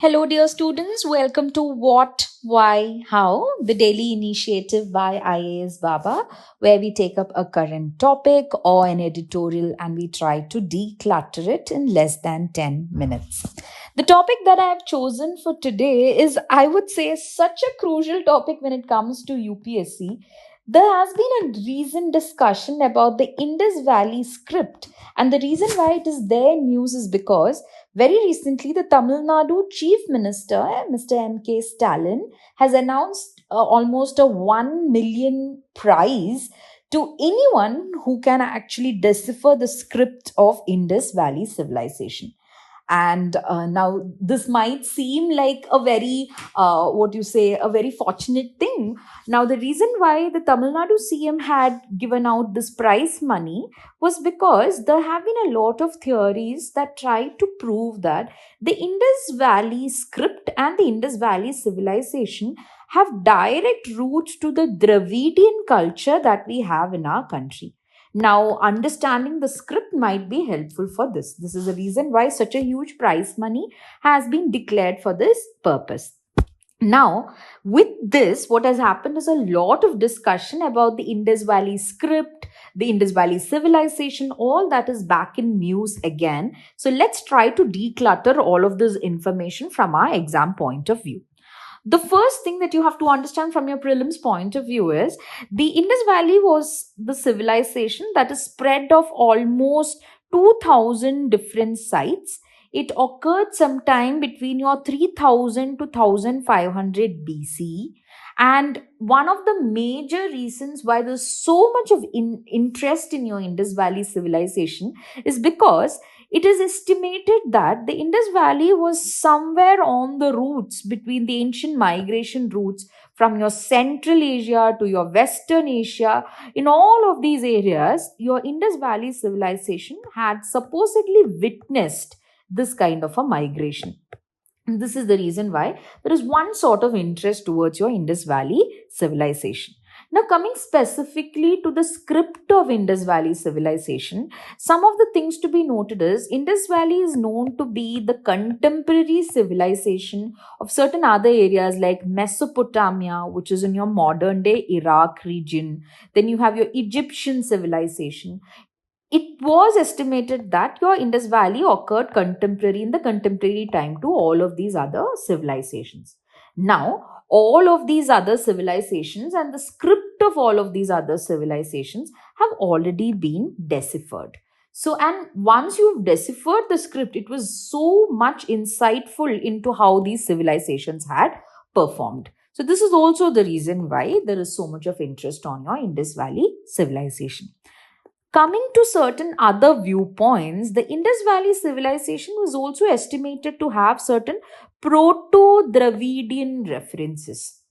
Hello, dear students. Welcome to What, Why, How, the daily initiative by IAS Baba, where we take up a current topic or an editorial and we try to declutter it in less than 10 minutes. The topic that I have chosen for today is, I would say, such a crucial topic when it comes to UPSC. There has been a recent discussion about the Indus Valley script, and the reason why it is there in news is because very recently, the Tamil Nadu Chief Minister, Mr. M.K. Stalin, has announced almost a 1 million prize to anyone who can actually decipher the script of Indus Valley civilization. And now this might seem like a very a very fortunate thing. Now the reason why the Tamil Nadu CM had given out this prize money was because there have been a lot of theories that try to prove that the Indus Valley script and the Indus Valley civilization have direct roots to the Dravidian culture that we have in our country. Now, understanding the script might be helpful for this. This is the reason why such a huge prize money has been declared for this purpose. Now, with this, what has happened is a lot of discussion about the Indus Valley script, the Indus Valley civilization, all that is back in news again. So, let's try to declutter all of this information from our exam point of view. The first thing that you have to understand from your prelims point of view is the Indus Valley was the civilization that is spread of almost 2000 different sites. It occurred sometime between your 3000 to 1500 BC. And one of the major reasons why there's so much of interest in your Indus Valley civilization is because it is estimated that the Indus Valley was somewhere on the routes between the ancient migration routes from your Central Asia to your Western Asia. In all of these areas, your Indus Valley civilization had supposedly witnessed this kind of a migration. And this is the reason why there is one sort of interest towards your Indus Valley civilization. Now, coming specifically to the script of Indus Valley civilization, some of the things to be noted is Indus Valley is known to be the contemporary civilization of certain other areas like Mesopotamia, which is in your modern day Iraq region. Then you have your Egyptian civilization. It was estimated that your Indus Valley occurred contemporary in the contemporary time to all of these other civilizations. Now, all of these other civilizations and the script of all of these other civilizations have already been deciphered. So, and once you've deciphered the script, it was so much insightful into how these civilizations had performed. So, this is also the reason why there is so much of interest on your Indus Valley civilization. Coming to certain other viewpoints, the Indus Valley civilization was also estimated to have certain Proto Dravidian references.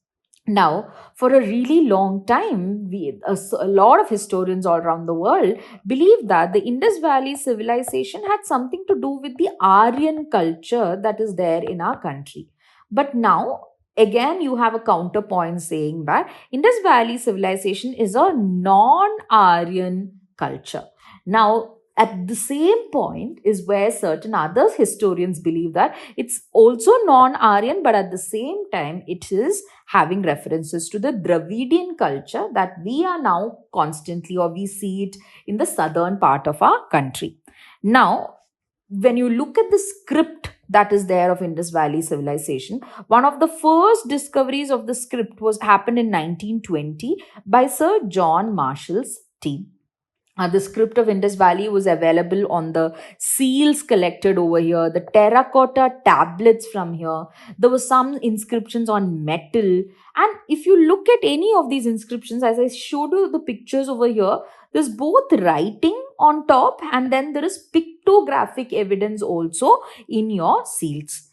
Now, for a really long time, a lot of historians all around the world believe that the Indus Valley civilization had something to do with the Aryan culture that is there in our country. But now, again, you have a counterpoint saying that Indus Valley civilization is a non Aryan culture. Now, at the same point is where certain other historians believe that it's also non-Aryan, but at the same time, it is having references to the Dravidian culture that we are now constantly, or we see it in the southern part of our country. Now, when you look at the script that is there of Indus Valley civilization, one of the first discoveries of the script was happened in 1920 by Sir John Marshall's team. The script of Indus Valley was available on the seals collected over here, the terracotta tablets from here. There were some inscriptions on metal. And if you look at any of these inscriptions, as I showed you the pictures over here, there's both writing on top and then there is pictographic evidence also in your seals.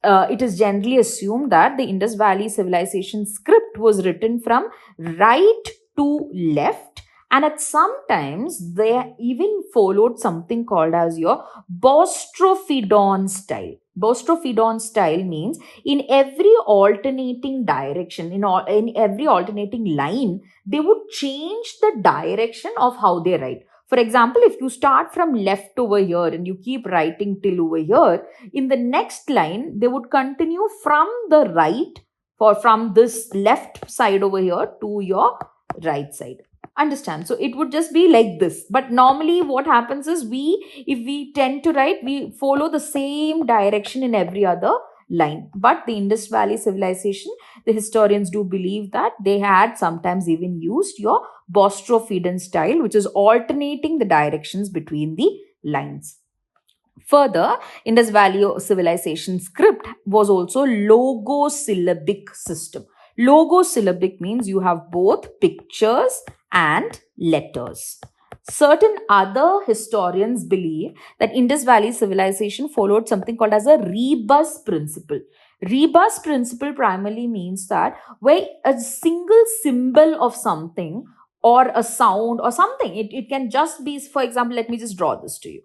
It is generally assumed that the Indus Valley civilization script was written from right to left, and at some times they even followed something called as your Bostrophodon style. Bostrophodon style means in every alternating direction, in every alternating line, they would change the direction of how they write. For example, if you start from left over here and you keep writing till over here, in the next line, they would continue from the right, or from this left side over here to your right side. Understand? So it would just be like this. But normally what happens is, if we tend to write, we follow the same direction in every other line. But the Indus Valley civilization, the historians do believe that they had sometimes even used your Bostrophedan style, which is alternating the directions between the lines. Further, Indus Valley civilization script was also logosyllabic system. Logosyllabic means you have both pictures and letters. Certain other historians believe that Indus Valley civilization followed something called as a rebus principle. Rebus principle primarily means that where a single symbol of something or a sound or something, it can just be, for example, let me just draw this to you.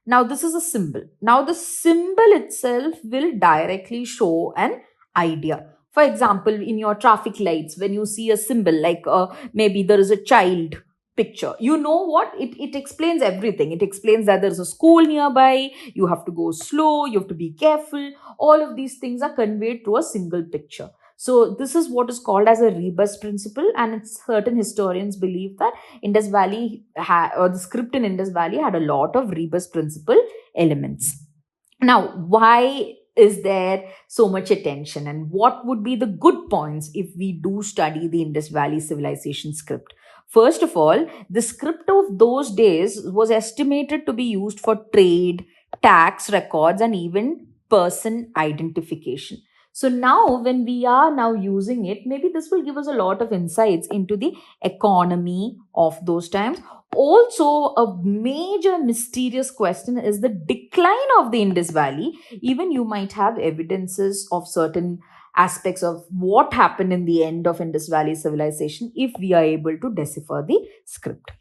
Now, this is a symbol. Now, the symbol itself will directly show an idea. For example, in your traffic lights, when you see a symbol like maybe there is a child picture, you know what? It explains everything. It explains that there's a school nearby, you have to go slow, you have to be careful. All of these things are conveyed through a single picture. So, this is what is called as a rebus principle, and certain historians believe that Indus Valley or the script in Indus Valley had a lot of rebus principle elements. Now, why is there so much attention, and what would be the good points if we do study the Indus Valley civilization script? First of all, the script of those days was estimated to be used for trade, tax records, and even person identification. So now, when we are now using it, maybe this will give us a lot of insights into the economy of those times. Also, a major mysterious question is the decline of the Indus Valley. Even you might have evidences of certain aspects of what happened in the end of Indus Valley civilization if we are able to decipher the script.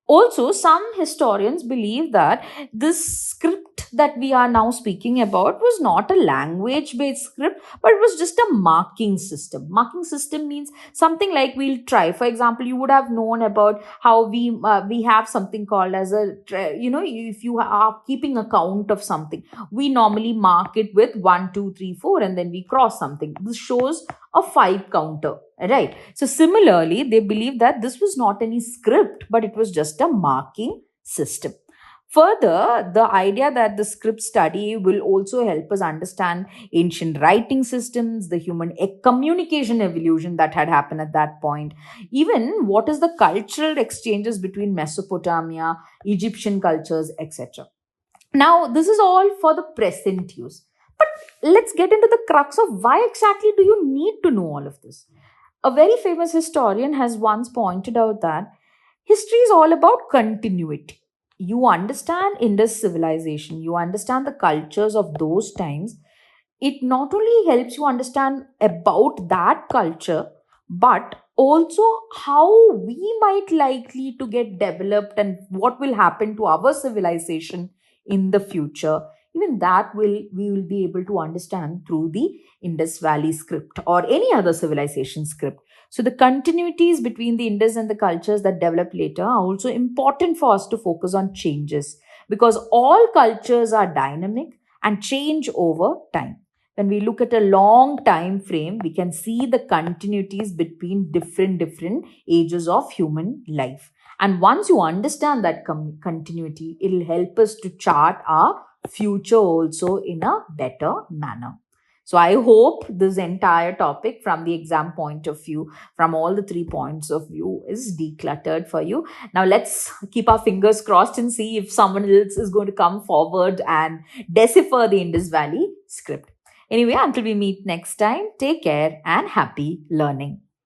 Also, some historians believe that this script that we are now speaking about was not a language based script, but it was just a marking system. Marking system means something like we'll try. For example, you would have known about how we have something called as if you are keeping a count of something, we normally mark it with 1, 2, 3, 4, and then we cross something. This shows a 5 counter. Right. So similarly, they believe that this was not any script, but it was just a marking system. Further, the idea that the script study will also help us understand ancient writing systems, the human communication evolution that had happened at that point, even what is the cultural exchanges between Mesopotamia, Egyptian cultures, etc. Now, this is all for the present use. But let's get into the crux of why exactly do you need to know all of this? A very famous historian has once pointed out that history is all about continuity. You understand Indus civilization, you understand the cultures of those times. It not only helps you understand about that culture, but also how we might likely to get developed and what will happen to our civilization in the future. Even that we will be able to understand through the Indus Valley script or any other civilization script. So the continuities between the Indus and the cultures that develop later are also important for us to focus on changes, because all cultures are dynamic and change over time. When we look at a long time frame, we can see the continuities between different ages of human life. And once you understand that continuity, it will help us to chart our future also in a better manner. So I hope this entire topic from the exam point of view, from all the 3 points of view, is decluttered for you. Now let's keep our fingers crossed and see if someone else is going to come forward and decipher the Indus Valley script. Anyway, until we meet next time, take care and happy learning.